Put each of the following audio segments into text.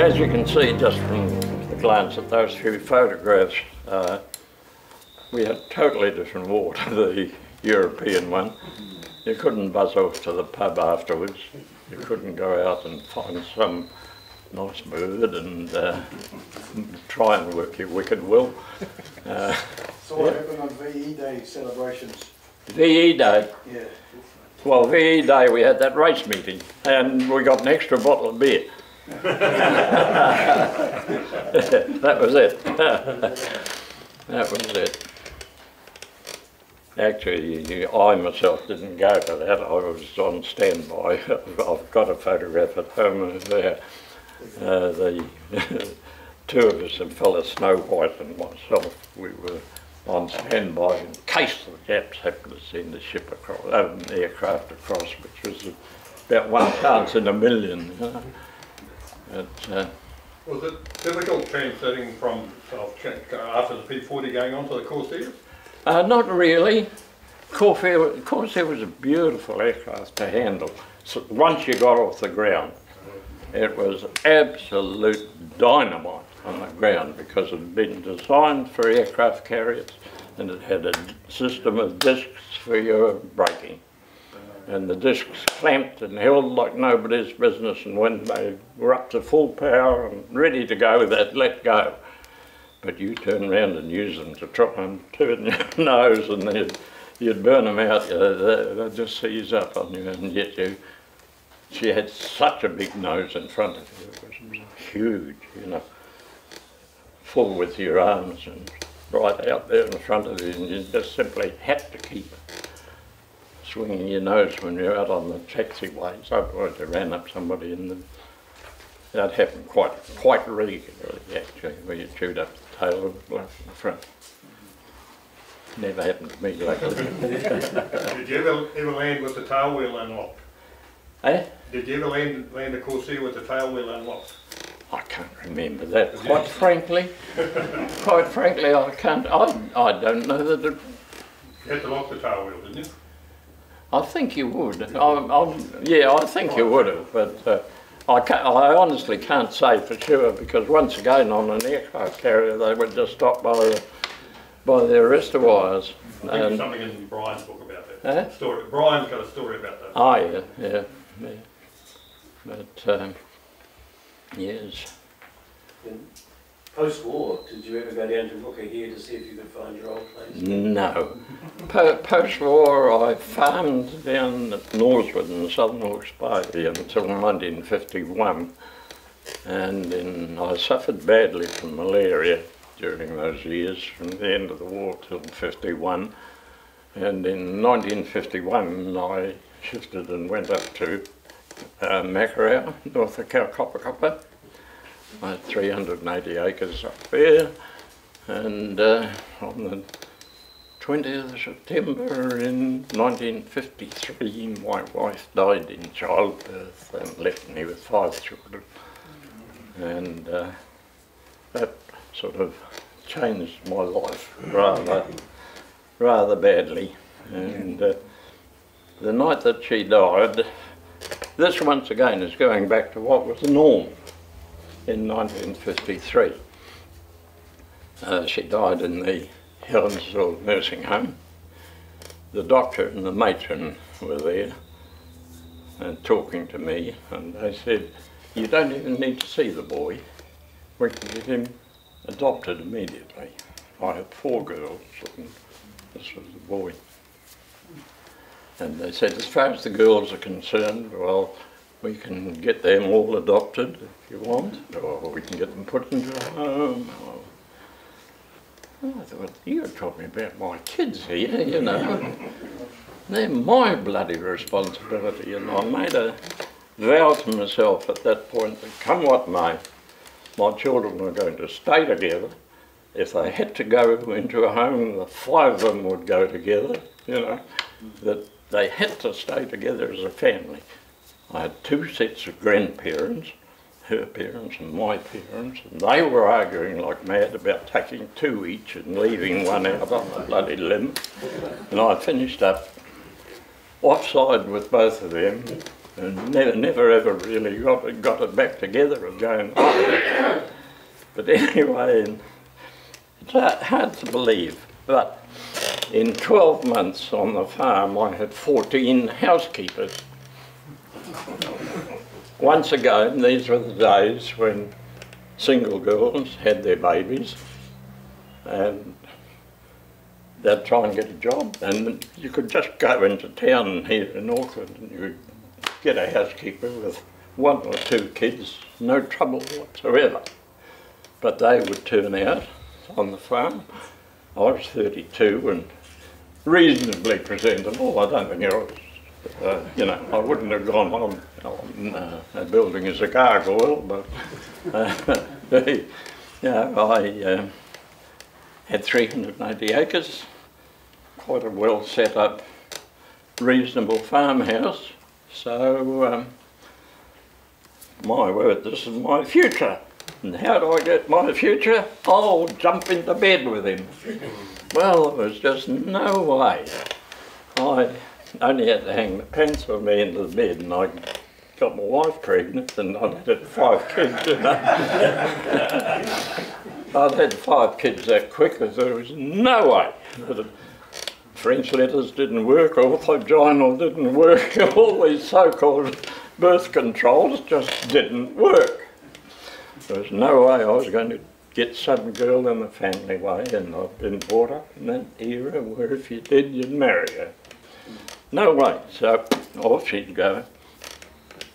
as you can see just from the glance at those few photographs, we had totally different water to the European one. You couldn't buzz off to the pub afterwards. You couldn't go out and find some nice bird and try and work your wicked will. So what happened on VE Day celebrations? VE Day? Yeah. Well, VE Day we had that race meeting and we got an extra bottle of beer. That was it. That was it. Actually, I myself didn't go to that. I was on standby. I've got a photograph at home of there. The two of us, a fella Snow White and myself, we were on standby in case the Japs happened to send a ship across, an aircraft across, which was about one chance in a million. You know? Was it difficult transiting from after the P40 going on to the Corsair? Not really. Corsair was a beautiful aircraft to handle. So once you got off the ground, it was absolute dynamite on the ground because it had been designed for aircraft carriers and it had a system of discs for your braking. And the discs clamped and held like nobody's business, and when they were up to full power and ready to go, they'd let go. But you turn around and use them to try and turn your nose and you'd burn them out, they'd just seize up on you and get you. She had such a big nose in front of you, it was huge, you know, full with your arms and right out there in front of you, and you just simply had to keep swinging your nose when you're out on the taxiways, otherwise you ran up somebody in the... That happened quite regularly actually, where you chewed up the tail of the bloke in the front. Never happened to me luckily. Did you ever land with the tail wheel unlocked? Eh? Did you ever land a Corsair with the tail wheel unlocked? I can't remember that, quite frankly. Quite frankly, I can't. I don't know that it... You had to lock the tail wheel, didn't you? I think you would. Yeah, I think you would have, but I honestly can't say for sure because once again on an aircraft carrier they were just stopped by the arrestor wires. I think there's something in Brian's book about that. Story. Brian's got a story about that. Oh yeah. But yes. Post-war, did you ever go down to Rooker here to see if you could find your old place? No. Post-war I farmed down at Northwood in Southern Hawke's Bay until 1951, and then I suffered badly from malaria during those years from the end of the war till 51, and in 1951 I shifted and went up to Mackerrow, north of Copper. I had 380 acres up there, and on the 20th of September in 1953 my wife died in childbirth and left me with 5 children, and that sort of changed my life rather badly. And the night that she died, this once again is going back to what was the norm in 1953. She died in the Helensville nursing home. The doctor and the matron were there and talking to me, and they said, "You don't even need to see the boy. We can get him adopted immediately." I had 4 girls and this was the boy. And they said, as far as the girls are concerned, well, we can get them all adopted if you want, or we can get them put into a home. I thought, you're talking about my kids here, you know. They're my bloody responsibility, and I made a vow to myself at that point that come what may, my children were going to stay together. If they had to go into a home, the 5 of them would go together, you know, that they had to stay together as a family. I had 2 sets of grandparents, her parents and my parents, and they were arguing like mad about taking 2 each and leaving one out on the bloody limb. And I finished up offside with both of them, and never ever really got it back together again. But anyway, it's hard to believe, but in 12 months on the farm I had 14 housekeepers. Once again, these were the days when single girls had their babies and they'd try and get a job, and you could just go into town here in Auckland and you could get a housekeeper with 1 or 2 kids, no trouble whatsoever. But they would turn out on the farm. I was 32 and reasonably presentable. I don't think I was, I wouldn't have gone on building as a gargoyle, but I had 380 acres, quite a well set up, reasonable farmhouse. So, my word, this is my future. And how do I get my future? I'll jump into bed with him. Well, there was just no way. I only had to hang the pants on me into the bed, and I got my wife pregnant, and I'd had 5 kids, I'd had 5 kids that quick, because there was no way that French letters didn't work, orthoginal didn't work, all these so-called birth controls just didn't work. There was no way I was going to get some girl in the family way, and I've been brought up in that era where if you did, you'd marry her. No way, so off she'd go.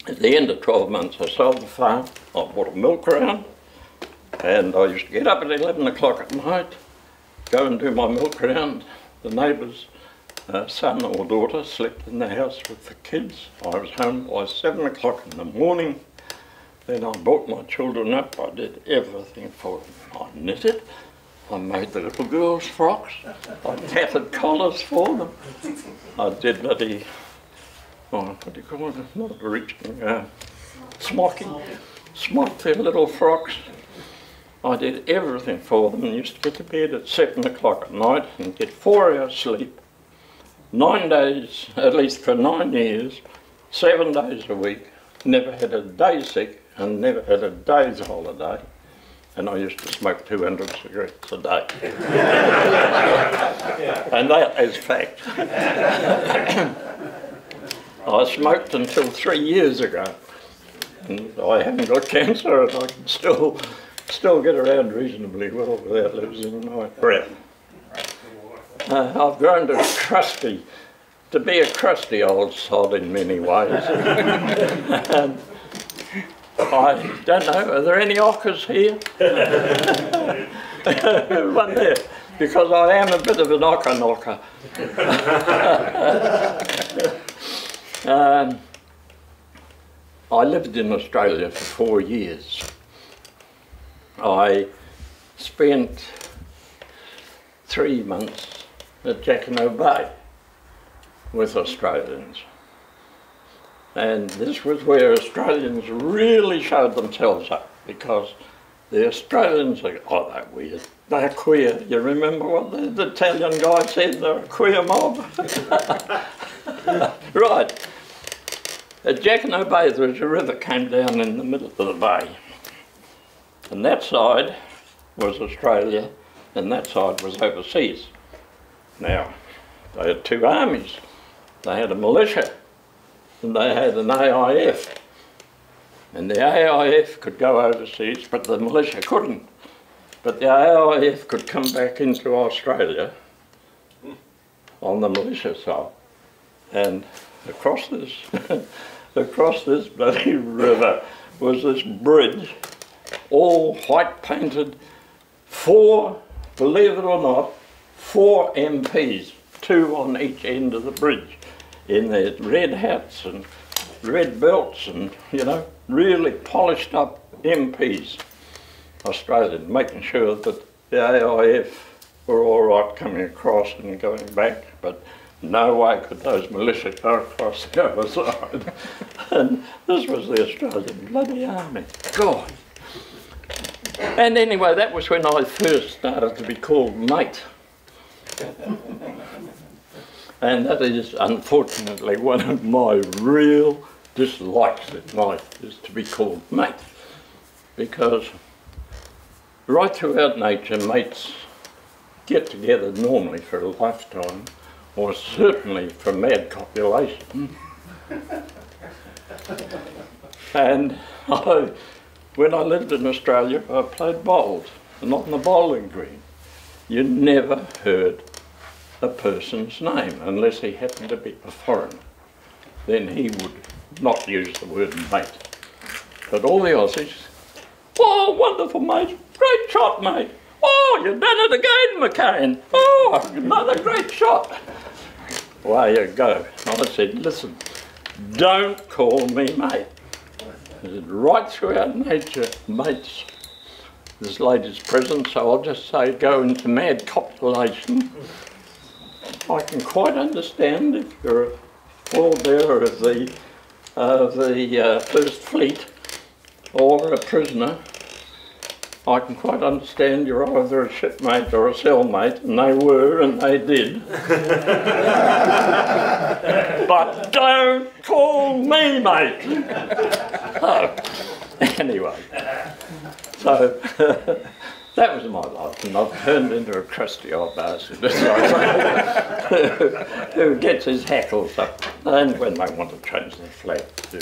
At the end of 12 months I sold the farm, I bought a milk round, and I used to get up at 11 o'clock at night, go and do my milk round. The neighbour's son or daughter slept in the house with the kids. I was home by 7 o'clock in the morning. Then I brought my children up, I did everything for them. I knitted, I made the little girls' frocks, I tattered collars for them. I did bloody, what do you call it, not reaching, smocked their little frocks. I did everything for them and used to get to bed at 7 o'clock at night and get 4 hours sleep. 9 days, at least for 9 years, 7 days a week, never had a day sick and never had a day's holiday, and I used to smoke 200 cigarettes a day. And that is fact. I smoked until 3 years ago, and I haven't got cancer, and I can still get around reasonably well without losing my breath. I've grown to be a crusty old sod in many ways. And I don't know, are there any ockers here? One there, because I am a bit of an ocker knocker. I lived in Australia for 4 years. I spent 3 months at Jackanow Bay with Australians. And this was where Australians really showed themselves up, because the Australians are, they're weird, they're queer. You remember what the Italian guy said, they're a queer mob? Right. At Jackanow Bay there was a river came down in the middle of the bay. And that side was Australia and that side was overseas. Now, they had 2 armies. They had a militia and they had an AIF. And the AIF could go overseas, but the militia couldn't. But the AIF could come back into Australia on the militia side. And across this, across this bloody river was this bridge, all white painted, 4, believe it or not, 4 MPs, 2 on each end of the bridge, in their red hats and red belts and, you know, really polished up MPs, Australian, making sure that the AIF were all right coming across and going back, but no way could those militia go across the other side. And this was the Australian bloody army. God. And anyway, that was when I first started to be called mate. And that is, unfortunately, one of my real dislikes it most is to be called mate, because right throughout nature, mates get together normally for a lifetime, or certainly for mad copulation. And when I lived in Australia, I played bowls, not in the bowling green. You never heard a person's name unless he happened to be a foreigner. Then he would not use the word mate. But all the Aussies, oh, wonderful mate, great shot, mate. Oh, you've done it again, McCain. Oh, another great shot. Away you go. I said, listen, don't call me mate. I said, right throughout nature, mates. This lady's present, so I'll just say go into mad copulation. I can quite understand if you're a pallbearer of the First Fleet or a prisoner. I can quite understand you're either a shipmate or a cellmate, and they were and they did. But don't call me mate. Oh, anyway, so that was my life, and I've turned into a crusty old bastard who gets his hackles up, and when they want to change their flag too.